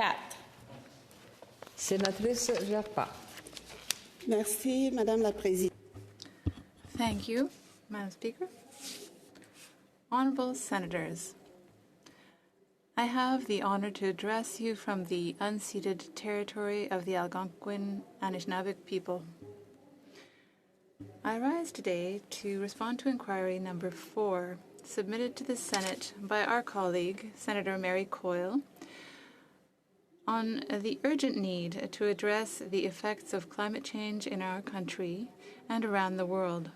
4. Sénatrice Gerba. Merci, Madame la Présidente. Thank you, Madam Speaker. Honorable Senators, I have the honor to address you from the unceded territory of the Algonquin Anishinaabe people. I rise today to respond to inquiry number 4, submitted to the Senate by our colleague, Senator Mary Coyle, on the urgent need to address the effects of climate change in our country and around the world.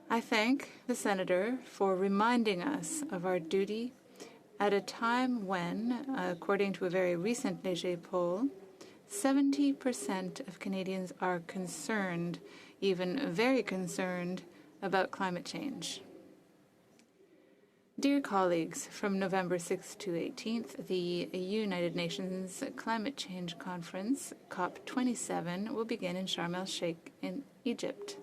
I thank the Senator for reminding us of our duty at a time when, according to a very recent Léger poll, 70% of Canadians are concerned, even very concerned, about climate change. Dear colleagues, from November 6th to 18th, the United Nations Climate Change Conference, COP27, will begin in Sharm el-Sheikh in Egypt.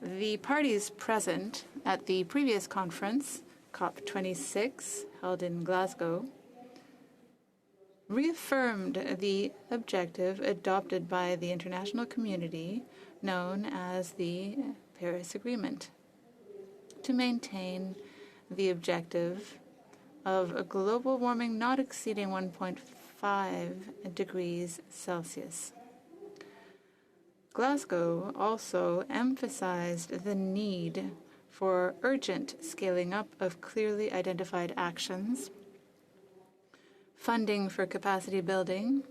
The parties present at the previous conference, COP26, held in Glasgow, reaffirmed the objective adopted by the international community known as the Paris Agreement to maintain the objective of a global warming not exceeding 1.5 degrees Celsius. Glasgow also emphasized the need for urgent scaling up of clearly identified actions, funding for capacity building,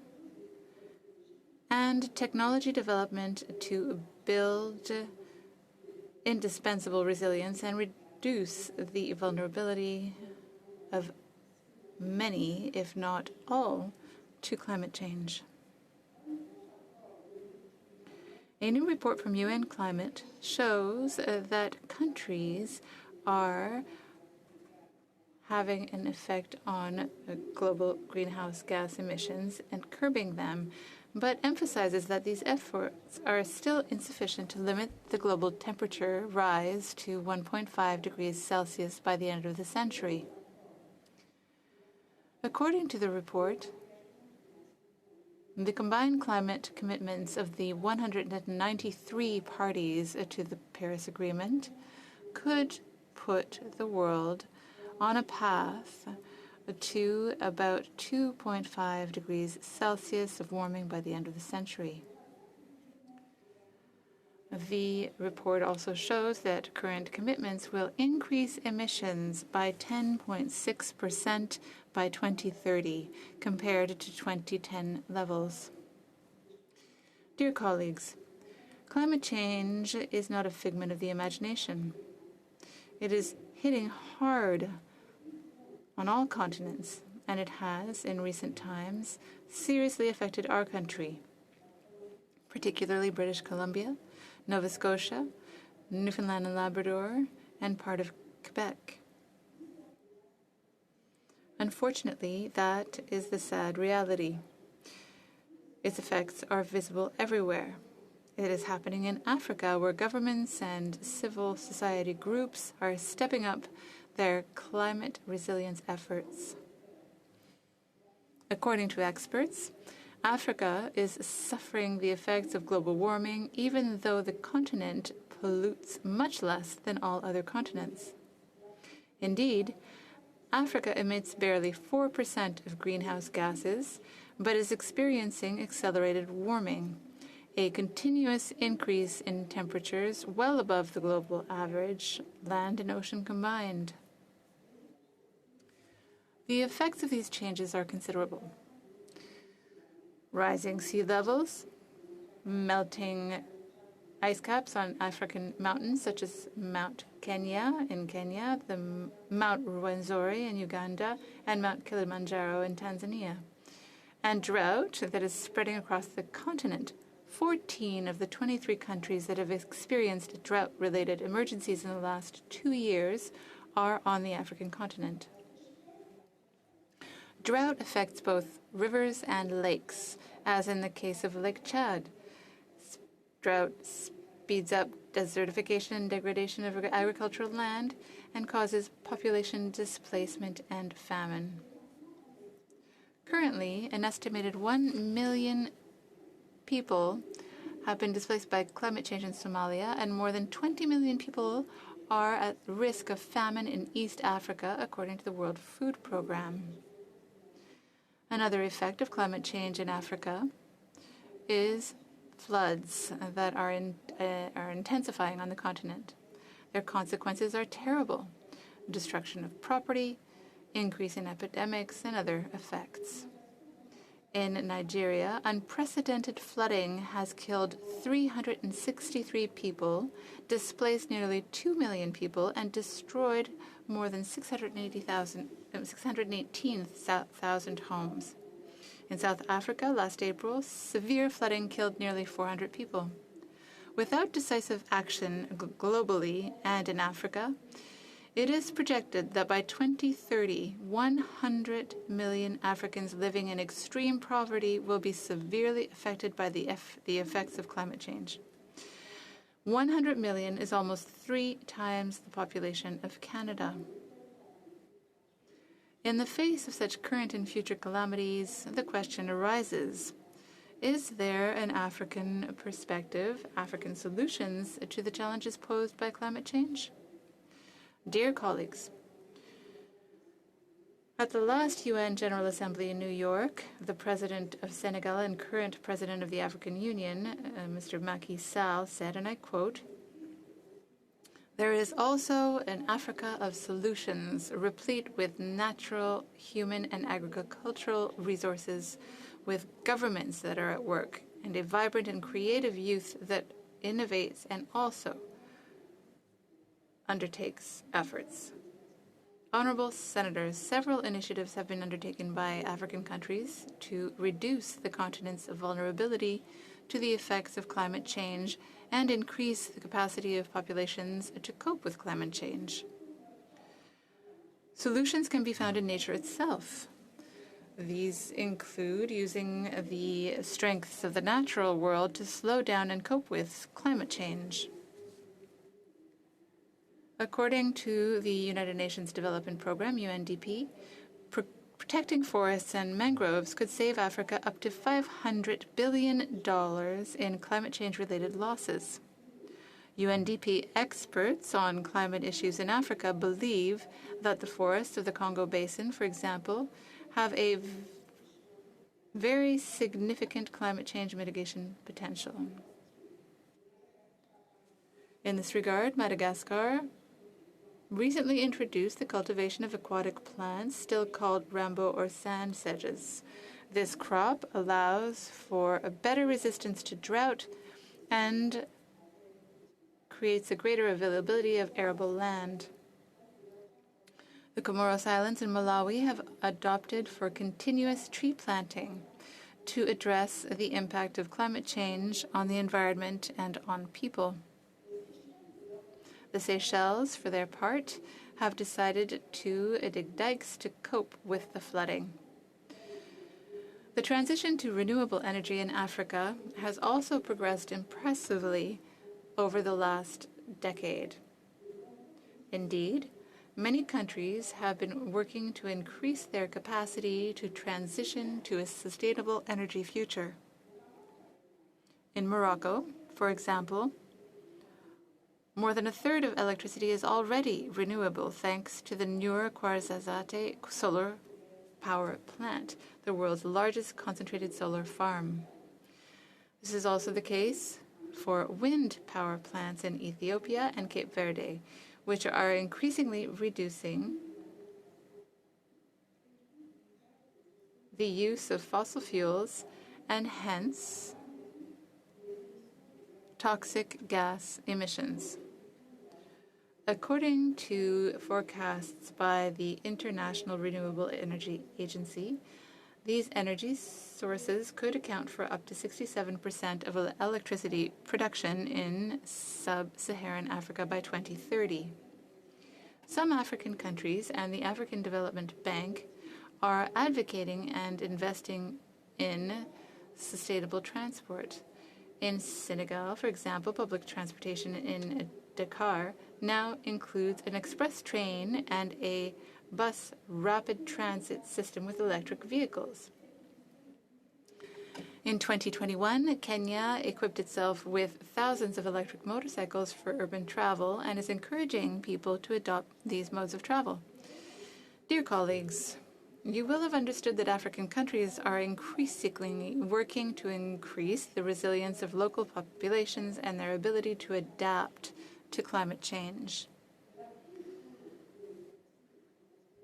and technology development to build indispensable resilience and reduce the vulnerability of many, if not all, to climate change. A new report from UN Climate shows that countries are having an effect on global greenhouse gas emissions and curbing them, but emphasizes that these efforts are still insufficient to limit the global temperature rise to 1.5 degrees Celsius by the end of the century. According to the report, the combined climate commitments of the 193 parties to the Paris Agreement could put the world on a path to about 2.5 degrees Celsius of warming by the end of the century. The report also shows that current commitments will increase emissions by 10.6% by 2030 compared to 2010 levels. Dear colleagues, climate change is not a figment of the imagination. It is hitting hard on all continents, and it has, in recent times, seriously affected our country, particularly British Columbia, Nova Scotia, Newfoundland and Labrador, and part of Quebec. Unfortunately, that is the sad reality. Its effects are visible everywhere. It is happening in Africa, where governments and civil society groups are stepping up their climate resilience efforts. According to experts, Africa is suffering the effects of global warming, even though the continent pollutes much less than all other continents. Indeed, Africa emits barely 4% of greenhouse gases, but is experiencing accelerated warming, a continuous increase in temperatures well above the global average, land and ocean combined. The effects of these changes are considerable. Rising sea levels, melting ice caps on African mountains such as Mount Kenya in Kenya, the Mount Rwenzori in Uganda, and Mount Kilimanjaro in Tanzania, and drought that is spreading across the continent. 14 of the 23 countries that have experienced drought-related emergencies in the last 2 years are on the African continent. Drought affects both rivers and lakes, as in the case of Lake Chad. Drought speeds up desertification and degradation of agricultural land, and causes population displacement and famine. Currently, an estimated 1 million people have been displaced by climate change in Somalia, and more than 20 million people are at risk of famine in East Africa, according to the World Food Programme. Another effect of climate change in Africa is floods that are intensifying on the continent. Their consequences are terrible: destruction of property, increase in epidemics, and other effects. In Nigeria, unprecedented flooding has killed 363 people, displaced nearly 2 million people, and destroyed more than 618,000 homes. In South Africa, last April, severe flooding killed nearly 400 people. Without decisive action globally and in Africa, it is projected that by 2030, 100 million Africans living in extreme poverty will be severely affected by the effects of climate change. 100 million is almost 3 times the population of Canada. In the face of such current and future calamities, the question arises: is there an African perspective, African solutions to the challenges posed by climate change? Dear colleagues, at the last UN General Assembly in New York, the President of Senegal and current President of the African Union, Mr. Macky Sall, said, and I quote, "There is also an Africa of solutions, replete with natural, human, and agricultural resources, with governments that are at work, and a vibrant and creative youth that innovates and also undertakes efforts." Honorable Senators, several initiatives have been undertaken by African countries to reduce the continent's vulnerability to the effects of climate change and increase the capacity of populations to cope with climate change. Solutions can be found in nature itself. These include using the strengths of the natural world to slow down and cope with climate change. According to the United Nations Development Programme, UNDP, protecting forests and mangroves could save Africa up to $500 billion in climate change-related losses. UNDP experts on climate issues in Africa believe that the forests of the Congo Basin, for example, have a very significant climate change mitigation potential. In this regard, Madagascar recently introduced the cultivation of aquatic plants, still called rambo or sand sedges. This crop allows for a better resistance to drought and creates a greater availability of arable land. The Comoros Islands and Malawi have adopted for continuous tree planting to address the impact of climate change on the environment and on people. The Seychelles, for their part, have decided to dig dikes to cope with the flooding. The transition to renewable energy in Africa has also progressed impressively over the last decade. Indeed, many countries have been working to increase their capacity to transition to a sustainable energy future. In Morocco, for example, more than a third of electricity is already renewable thanks to the Nour Ouarzazate solar power plant, the world's largest concentrated solar farm. This is also the case for wind power plants in Ethiopia and Cape Verde, which are increasingly reducing the use of fossil fuels and hence toxic gas emissions. According to forecasts by the International Renewable Energy Agency, these energy sources could account for up to 67% of electricity production in sub-Saharan Africa by 2030. Some African countries and the African Development Bank are advocating and investing in sustainable transport. In Senegal, for example, public transportation in Dakar now includes an express train and a bus rapid transit system with electric vehicles. In 2021, Kenya equipped itself with thousands of electric motorcycles for urban travel and is encouraging people to adopt these modes of travel. Dear colleagues, you will have understood that African countries are increasingly working to increase the resilience of local populations and their ability to adapt to climate change.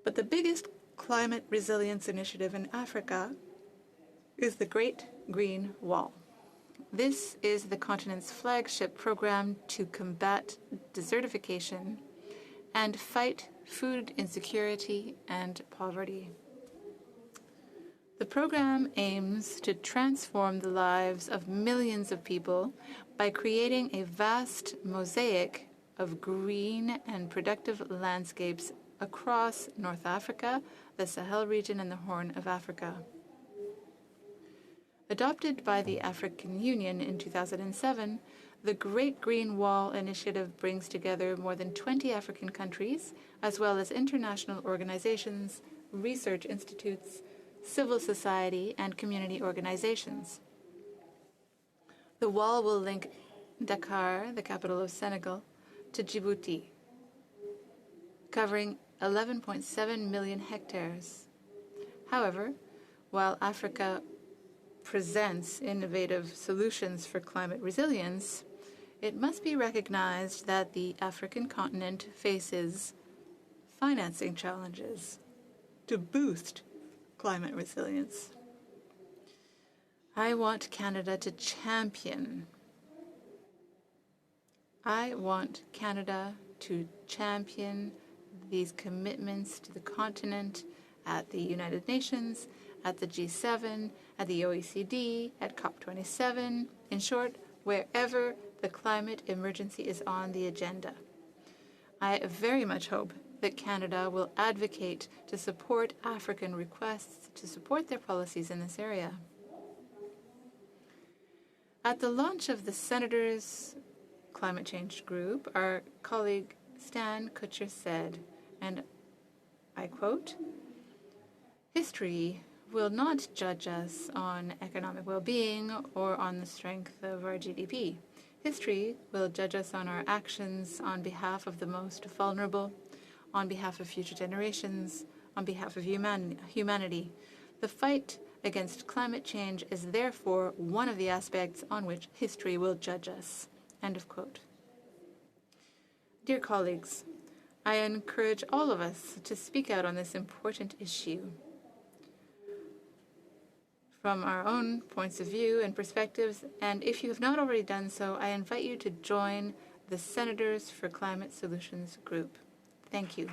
But the biggest climate resilience initiative in Africa is the Great Green Wall. This is the continent's flagship program to combat desertification and fight food insecurity and poverty. The program aims to transform the lives of millions of people by creating a vast mosaic of green and productive landscapes across North Africa, the Sahel region, and the Horn of Africa. Adopted by the African Union in 2007, the Great Green Wall initiative brings together more than 20 African countries, as well as international organizations, research institutes, civil society, and community organizations. The wall will link Dakar, the capital of Senegal, to Djibouti, covering 11.7 million hectares. However, while Africa presents innovative solutions for climate resilience, it must be recognized that the African continent faces financing challenges to boost climate resilience. I want Canada to champion these commitments to the continent at the United Nations, at the G7, at the OECD, at COP27, in short, wherever the climate emergency is on the agenda. I very much hope that Canada will advocate to support African requests to support their policies in this area. At the launch of the Senators' Climate Change Group, our colleague Stan Kutcher said, and I quote, "History will not judge us on economic well-being or on the strength of our GDP. History will judge us on our actions on behalf of the most vulnerable, on behalf of future generations, on behalf of humanity. The fight against climate change is therefore one of the aspects on which history will judge us." End of quote. Dear colleagues, I encourage all of us to speak out on this important issue from our own points of view and perspectives, and if you have not already done so, I invite you to join the Senators for Climate Solutions group. Thank you.